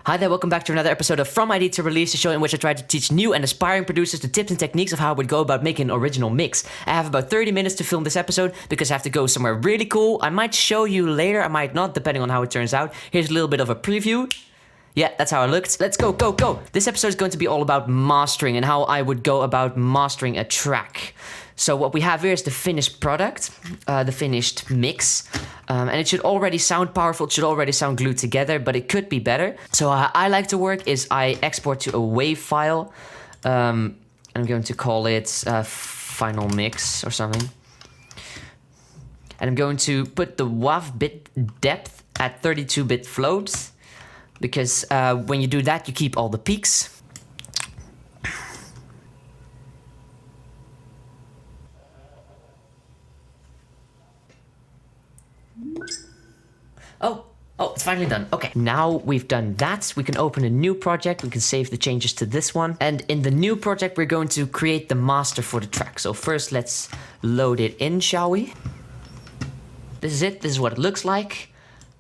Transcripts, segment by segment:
Hi there, welcome back to another episode of From Idea to Release, the show in which I try to teach new and aspiring producers the tips and techniques of how I would go about making an original mix. I have about 30 minutes to film this episode because I have to go somewhere really cool. I might show you later, I might not, depending on how it turns out. Here's a little bit of a preview. Yeah, that's how it looked. Let's go, go, go. This episode is going to be all about mastering and how I would go about mastering a track. So what we have here is the finished product, the finished mix. And it should already sound powerful, it should already sound glued together, but it could be better. So how I like to work is I export to a WAV file. I'm going to call it final mix or something. And I'm going to put the WAV bit depth at 32-bit floats, because when you do that, you keep all the peaks. Oh, it's finally done. Okay, now we've done that. We can open a new project. We can save the changes to this one. And in the new project, we're going to create the master for the track. So first, let's load it in, shall we? This is it. This is what it looks like.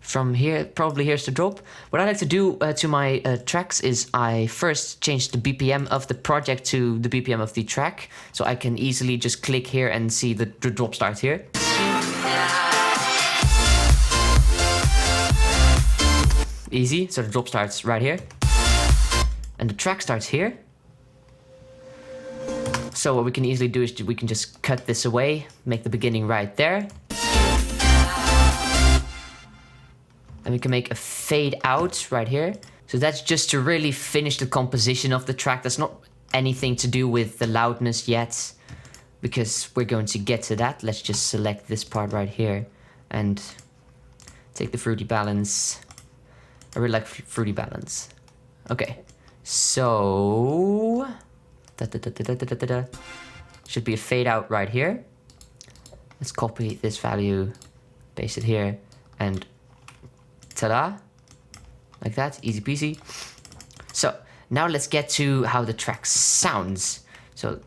From here, probably here's the drop. What I like to do to my tracks is I first change the BPM of the project to the BPM of the track. So I can easily just click here and see the drop start here. Easy, so the drop starts right here. And the track starts here. So what we can easily do is we can just cut this away, make the beginning right there. And we can make a fade out right here. So that's just to really finish the composition of the track. That's not anything to do with the loudness yet, because we're going to get to that. Let's just select this part right here and take the fruity balance. I really like fruity balance. Okay, so should be a fade out right here. Let's copy this value, paste it here, and ta-da, like that, easy peasy. So now let's get to how the track sounds. So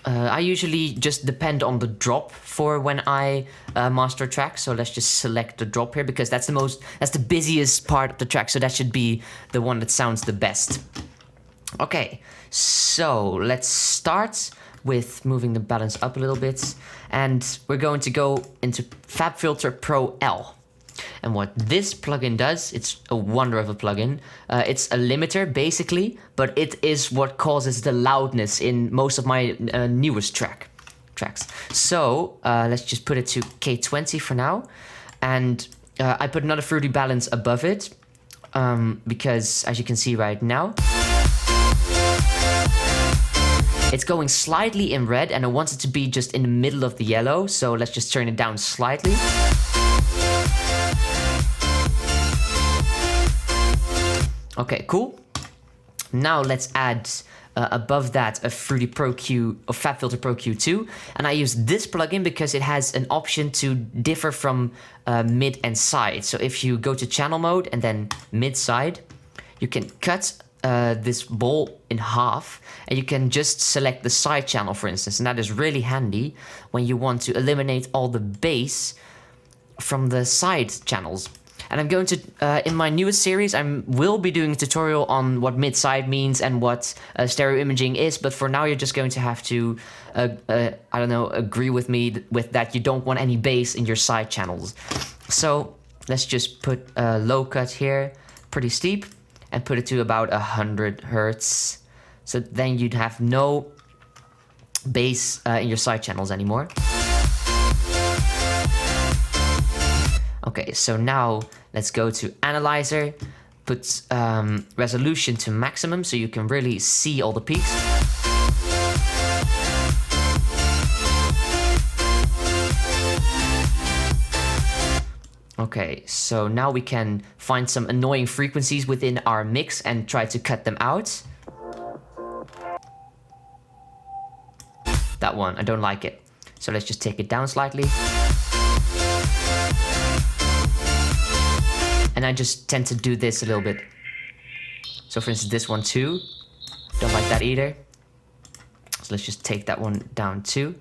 I usually just depend on the drop for when I master a track. So let's just select the drop here, because that's the busiest part of the track. So that should be the one that sounds the best. Okay, so let's start with moving the balance up a little bit. And we're going to go into FabFilter Pro-L. And what this plugin does, it's a wonder of a plugin. It's a limiter, basically, but it is what causes the loudness in most of my newest tracks. So let's just put it to K20 for now. And I put another fruity balance above it, because as you can see right now, it's going slightly in red, and I want it to be just in the middle of the yellow. So let's just turn it down slightly. Okay, cool. Now let's add above that a Fruity ProQ or FabFilter Pro-Q 2. And I use this plugin because it has an option to differ from mid and side. So if you go to channel mode and then mid side, you can cut this ball in half, and you can just select the side channel, for instance. And that is really handy when you want to eliminate all the bass from the side channels. And I'm going to, in my newest series, I will be doing a tutorial on what mid-side means and what stereo imaging is. But for now, you're just going to have to, I don't know, agree with me with that you don't want any bass in your side channels. So let's just put a low cut here, pretty steep, and put it to about 100 hertz. So then you'd have no bass in your side channels anymore. Okay, so now let's go to Analyzer, put resolution to maximum so you can really see all the peaks. Okay, so now we can find some annoying frequencies within our mix and try to cut them out. That one, I don't like it. So let's just take it down slightly. And I just tend to do this a little bit. So for instance, this one too. Don't like that either. So let's just take that one down too.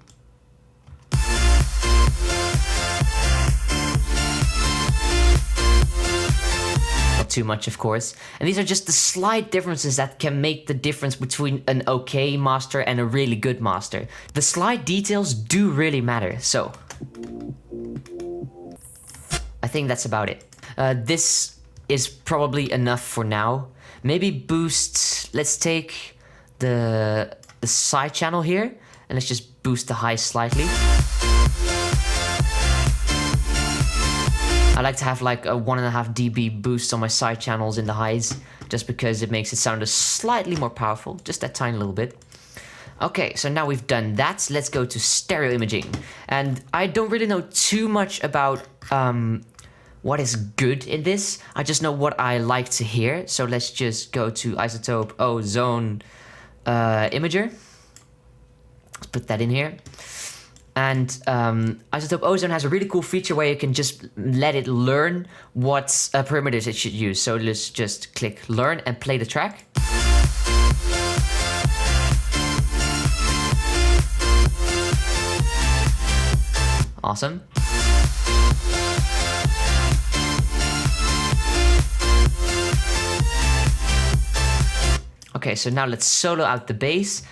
too much, of course. And these are just the slight differences that can make the difference between an okay master and a really good master. The slight details do really matter. So I think that's about it. This is probably enough for now. Maybe boost, let's take the side channel here and let's just boost the high slightly. I like to have like a 1.5 dB boost on my side channels in the highs, just because it makes it sound a slightly more powerful, just that tiny little bit. Okay, so now we've done that, let's go to stereo imaging. And I don't really know too much about what is good in this. I just know what I like to hear. So let's just go to isotope ozone imager. Let's put that in here. And isotope ozone has a really cool feature where you can just let it learn what parameters it should use. So let's just click learn and play the track. Awesome. Okay, so now let's solo out the bass.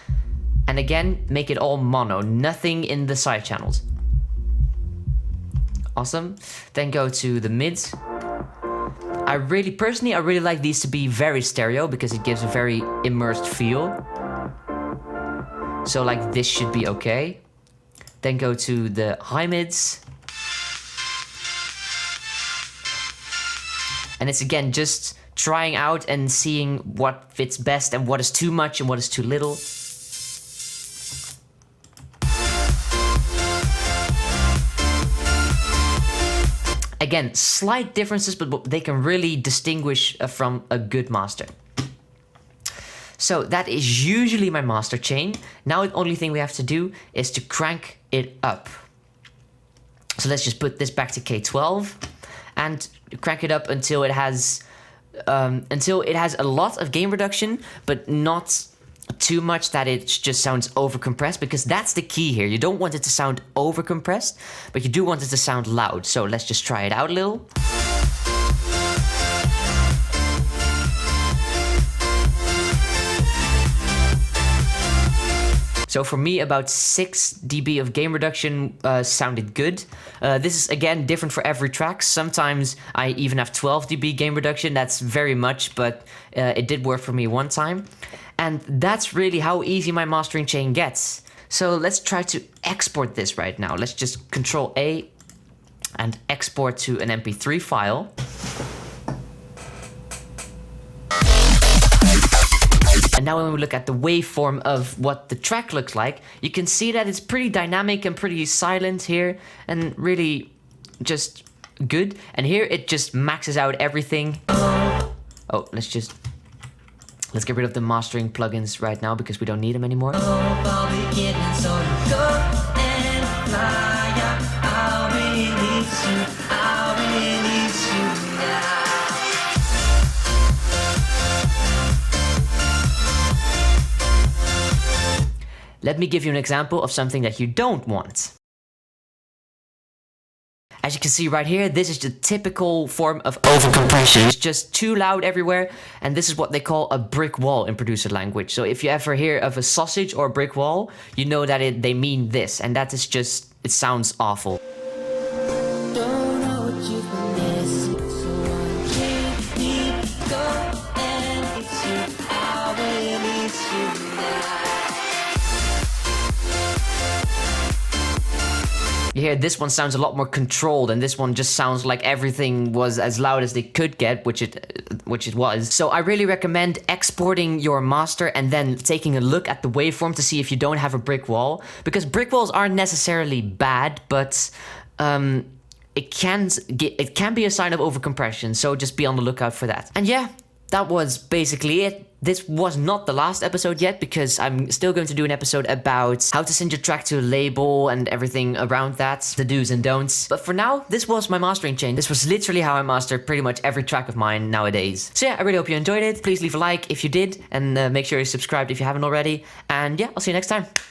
And again, make it all mono, nothing in the side channels. Awesome. Then go to the mids. Personally, I really like these to be very stereo because it gives a very immersed feel. So like this should be okay. Then go to the high mids. And it's again just trying out and seeing what fits best and what is too much and what is too little. Again, slight differences, but they can really distinguish from a good master. So that is usually my master chain. Now the only thing we have to do is to crank it up. So let's just put this back to K12 and crank it up until it has a lot of gain reduction, but not too much that it just sounds over-compressed, because that's the key here. You don't want it to sound over-compressed, but you do want it to sound loud. So let's just try it out a little. So for me, about 6 dB of gain reduction sounded good. This is again different for every track. Sometimes I even have 12 dB gain reduction. That's very much, but it did work for me one time. And that's really how easy my mastering chain gets. So let's try to export this right now. Let's just Control A and export to an MP3 file. And now when we look at the waveform of what the track looks like, you can see that it's pretty dynamic and pretty silent here and really just good. And here it just maxes out everything. Oh, let's get rid of the mastering plugins right now because we don't need them anymore. Let me give you an example of something that you don't want. As you can see right here, this is the typical form of overcompression. It's just too loud everywhere, and this is what they call a brick wall in producer language. So if you ever hear of a sausage or a brick wall, you know that they mean this, and that is just, it sounds awful. You hear this one sounds a lot more controlled, and this one just sounds like everything was as loud as they could get, which it was. So I really recommend exporting your master and then taking a look at the waveform to see if you don't have a brick wall, because brick walls aren't necessarily bad, but it can be a sign of overcompression. So just be on the lookout for that. And yeah, that was basically it. This was not the last episode yet, because I'm still going to do an episode about how to send your track to a label and everything around that, the do's and don'ts. But for now, this was my mastering chain. This was literally how I master pretty much every track of mine nowadays. So yeah, I really hope you enjoyed it. Please leave a like if you did, and make sure you're subscribed if you haven't already. And yeah, I'll see you next time.